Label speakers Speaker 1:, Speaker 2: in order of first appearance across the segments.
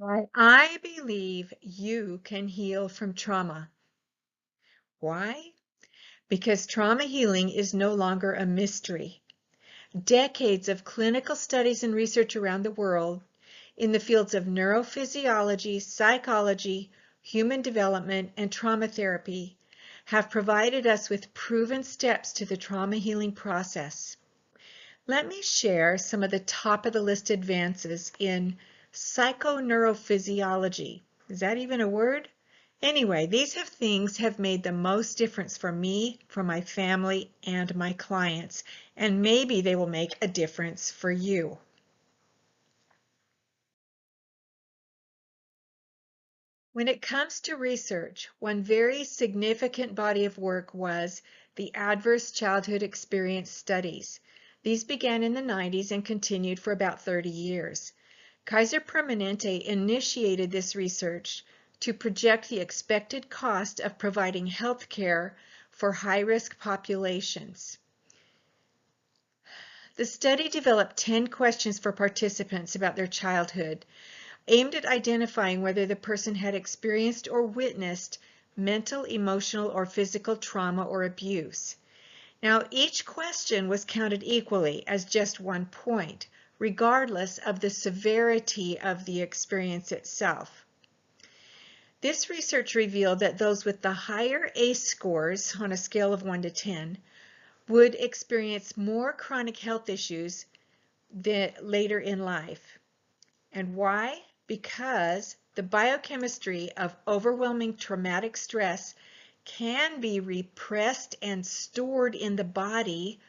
Speaker 1: I believe you can heal from trauma. Why? Because trauma healing is no longer a mystery. Decades of clinical studies and research around the world in the fields of neurophysiology, psychology, human development, and trauma therapy have provided us with proven steps to the trauma healing process. Let me share some of the top of the list advances in phychoneurophysiology. Is that even a word? Anyway, these things have made the most difference for me, for my family, and my clients, and maybe they will make a difference for you. When it comes to research, one very significant body of work was the Adverse Childhood Experience Studies. These began in the 90s and continued for about 30 years. Kaiser Permanente initiated this research to project the expected cost of providing health care for high-risk populations. The study developed 10 questions for participants about their childhood, aimed at identifying whether the person had experienced or witnessed mental, emotional, or physical trauma or abuse. Now, each question was counted equally as just 1 point, regardless of the severity of the experience itself. This research revealed that those with the higher ACE scores on a scale of 1 to 10 would experience more chronic health issues later in life. And why? Because the biochemistry of overwhelming traumatic stress can be repressed and stored in the body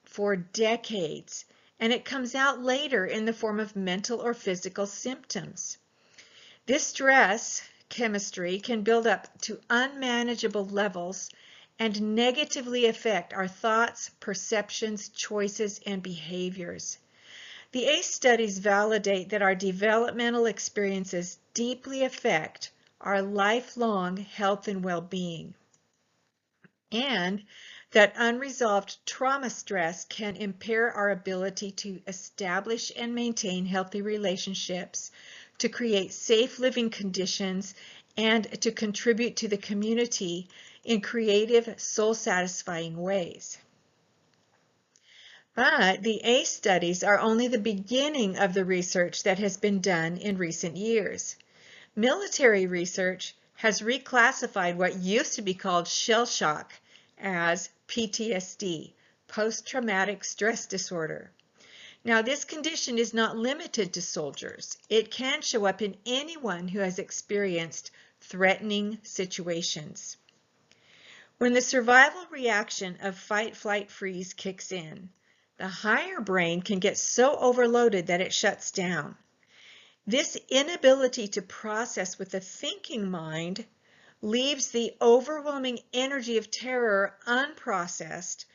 Speaker 1: for decades, and it comes out later in the form of mental or physical symptoms. This stress chemistry can build up to unmanageable levels and negatively affect our thoughts, perceptions, choices, and behaviors. The ACE studies validate that our developmental experiences deeply affect our lifelong health and well-being, and that unresolved trauma stress can impair our ability to establish and maintain healthy relationships, to create safe living conditions, and to contribute to the community in creative, soul-satisfying ways. But the ACE studies are only the beginning of the research that has been done in recent years. Military research has reclassified what used to be called shell shock as PTSD, post-traumatic stress disorder. Now, this condition is not limited to soldiers. It can show up in anyone who has experienced threatening situations. When the survival reaction of fight, flight, freeze kicks in, the higher brain can get so overloaded that it shuts down. This inability to process with the thinking mind leaves the overwhelming energy of terror unprocessed,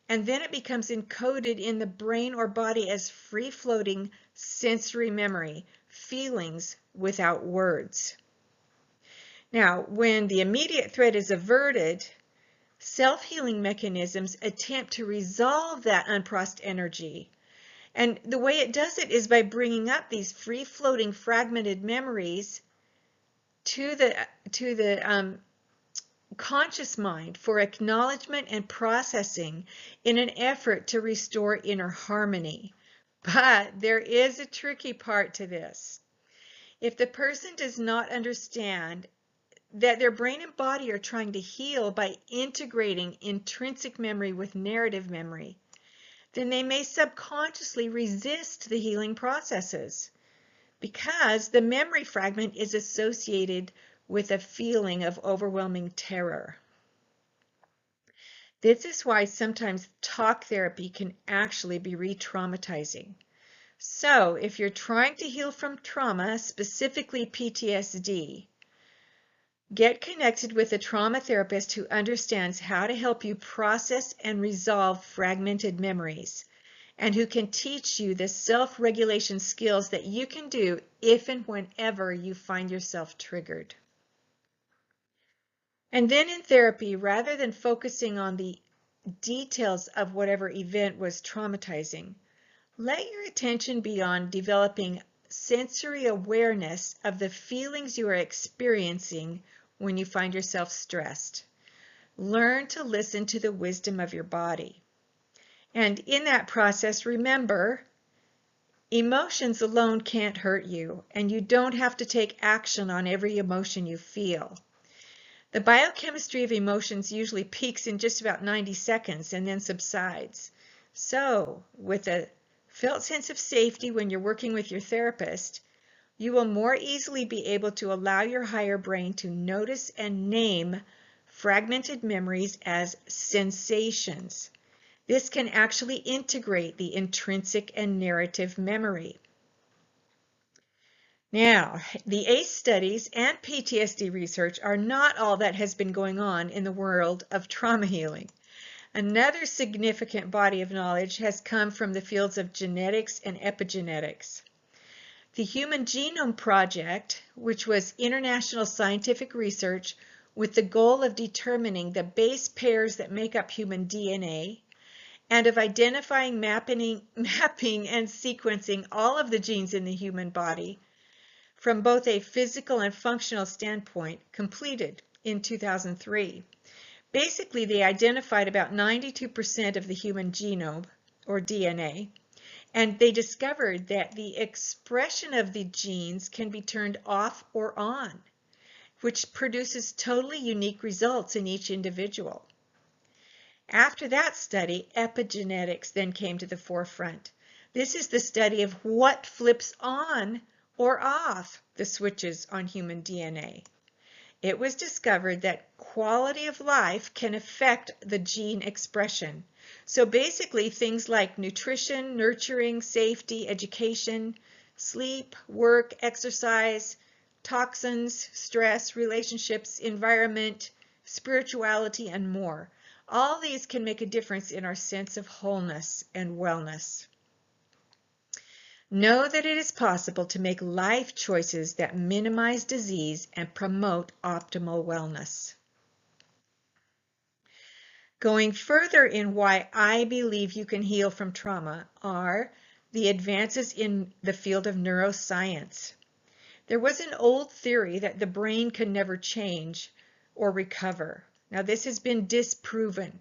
Speaker 1: and then it becomes encoded in the brain or body as free-floating sensory memory, feelings without words. Now, when the immediate threat is averted, self-healing mechanisms attempt to resolve that unprocessed energy. And the way it does it is by bringing up these free-floating fragmented memories to the conscious mind for acknowledgement and processing in an effort to restore inner harmony. But there is a tricky part to this. If the person does not understand that their brain and body are trying to heal by integrating intrinsic memory with narrative memory, then they may subconsciously resist the healing processes because the memory fragment is associated with a feeling of overwhelming terror. This is why sometimes talk therapy can actually be re-traumatizing. So if you're trying to heal from trauma, specifically PTSD, get connected with a trauma therapist who understands how to help you process and resolve fragmented memories, and who can teach you the self-regulation skills that you can do if and whenever you find yourself triggered. And then in therapy, rather than focusing on the details of whatever event was traumatizing, let your attention be on developing sensory awareness of the feelings you are experiencing when you find yourself stressed. Learn to listen to the wisdom of your body. And in that process, remember, emotions alone can't hurt you, and you don't have to take action on every emotion you feel. The biochemistry of emotions usually peaks in just about 90 seconds and then subsides. So, with a felt sense of safety when you're working with your therapist, you will more easily be able to allow your higher brain to notice and name fragmented memories as sensations. This can actually integrate the intrinsic and narrative memory. Now, the ACE studies and PTSD research are not all that has been going on in the world of trauma healing. Another significant body of knowledge has come from the fields of genetics and epigenetics. The Human Genome Project, which was international scientific research with the goal of determining the base pairs that make up human DNA, and of identifying, mapping, and sequencing all of the genes in the human body from both a physical and functional standpoint, completed in 2003. Basically, they identified about 92% of the human genome, or DNA, and they discovered that the expression of the genes can be turned off or on, which produces totally unique results in each individual. After that study, epigenetics then came to the forefront. This is the study of what flips on or off the switches on human DNA. It was discovered that quality of life can affect the gene expression. So basically, things like nutrition, nurturing, safety, education, sleep, work, exercise, toxins, stress, relationships, environment, spirituality, and more. All these can make a difference in our sense of wholeness and wellness. Know that it is possible to make life choices that minimize disease and promote optimal wellness. Going further in why I believe you can heal from trauma are the advances in the field of neuroscience. There was an old theory that the brain can never change or recover. Now, this has been disproven.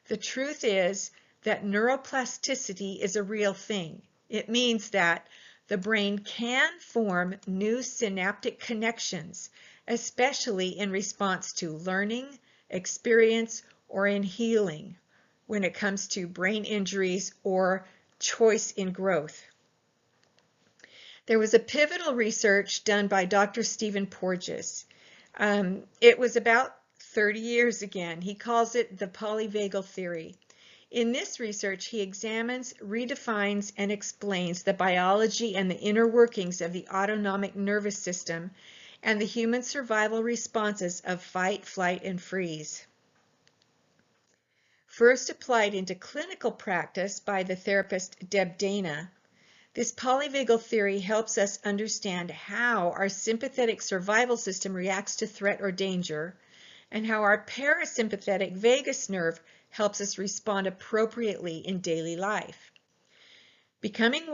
Speaker 1: The truth is that neuroplasticity is a real thing. It means that the brain can form new synaptic connections, especially in response to learning, experience, or in healing when it comes to brain injuries or choice in growth. There was a pivotal research done by Dr. Stephen Porges. It was about 30 years again. He calls it the polyvagal theory. In this research, he examines, redefines, and explains the biology and the inner workings of the autonomic nervous system and the human survival responses of fight, flight, and freeze. First applied into clinical practice by the therapist Deb Dana, this polyvagal theory helps us understand how our sympathetic survival system reacts to threat or danger, and how our parasympathetic vagus nerve helps us respond appropriately in daily life. Becoming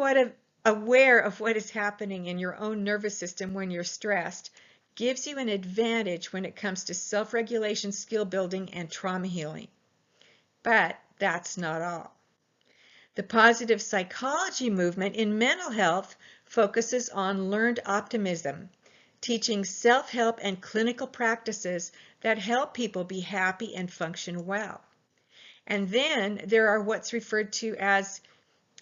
Speaker 1: aware of what is happening in your own nervous system when you're stressed gives you an advantage when it comes to self-regulation, skill building, and trauma healing. But that's not all. The positive psychology movement in mental health focuses on learned optimism, teaching self-help and clinical practices that help people be happy and function well. And then there are what's referred to as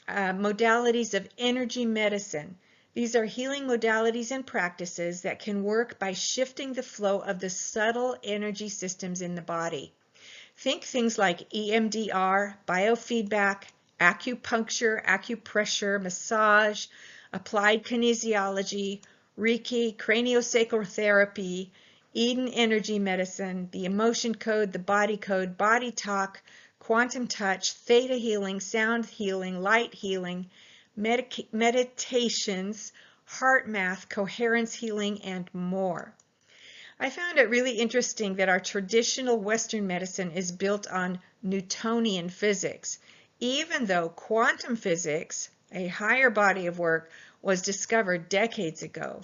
Speaker 1: modalities of energy medicine. These are healing modalities and practices that can work by shifting the flow of the subtle energy systems in the body. Think things like EMDR, biofeedback, acupuncture, acupressure, massage, applied kinesiology, Reiki, craniosacral therapy, Eden energy medicine, the emotion code, the body code, body talk, quantum touch, theta healing, sound healing, light healing, meditations, heart math, coherence healing, and more. I found it really interesting that our traditional Western medicine is built on Newtonian physics, even though quantum physics, a higher body of work, was discovered decades ago.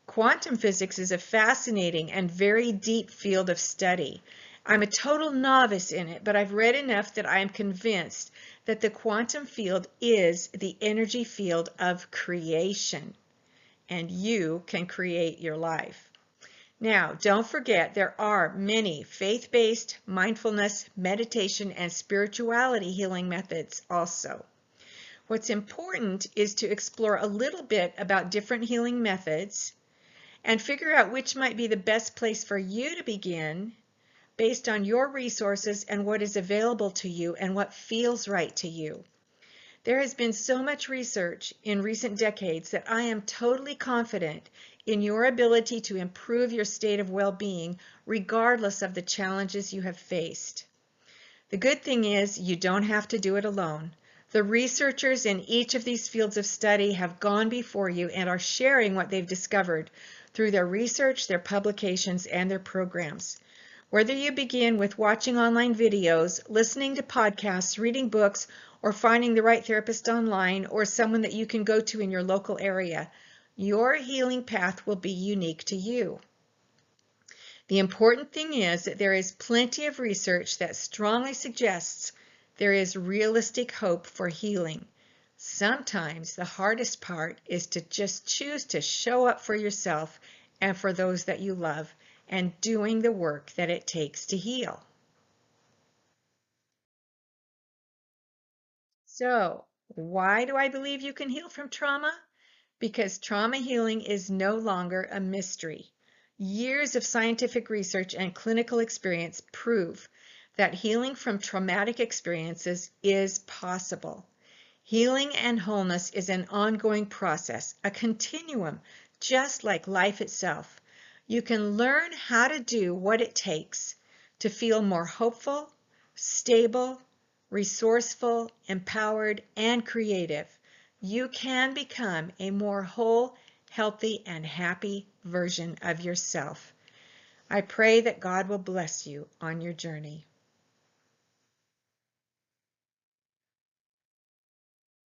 Speaker 1: Quantum physics is a fascinating and very deep field of study. I'm a total novice in it, but I've read enough that I am convinced that the quantum field is the energy field of creation, and you can create your life. Now, don't forget there are many faith-based mindfulness, meditation, and spirituality healing methods also. What's important is to explore a little bit about different healing methods and figure out which might be the best place for you to begin based on your resources and what is available to you and what feels right to you. There has been so much research in recent decades that I am totally confident in your ability to improve your state of well-being regardless of the challenges you have faced. The good thing is you don't have to do it alone. The researchers in each of these fields of study have gone before you and are sharing what they've discovered through their research, their publications, and their programs. Whether you begin with watching online videos, listening to podcasts, reading books, or finding the right therapist online or someone that you can go to in your local area, your healing path will be unique to you. The important thing is that there is plenty of research that strongly suggests there is realistic hope for healing. Sometimes the hardest part is to just choose to show up for yourself and for those that you love and doing the work that it takes to heal. So, why do I believe you can heal from trauma? Because trauma healing is no longer a mystery. Years of scientific research and clinical experience prove that healing from traumatic experiences is possible. Healing and wholeness is an ongoing process, a continuum, just like life itself. You can learn how to do what it takes to feel more hopeful, stable, resourceful, empowered, and creative. You can become a more whole, healthy, and happy version of yourself. I pray that God will bless you on your journey.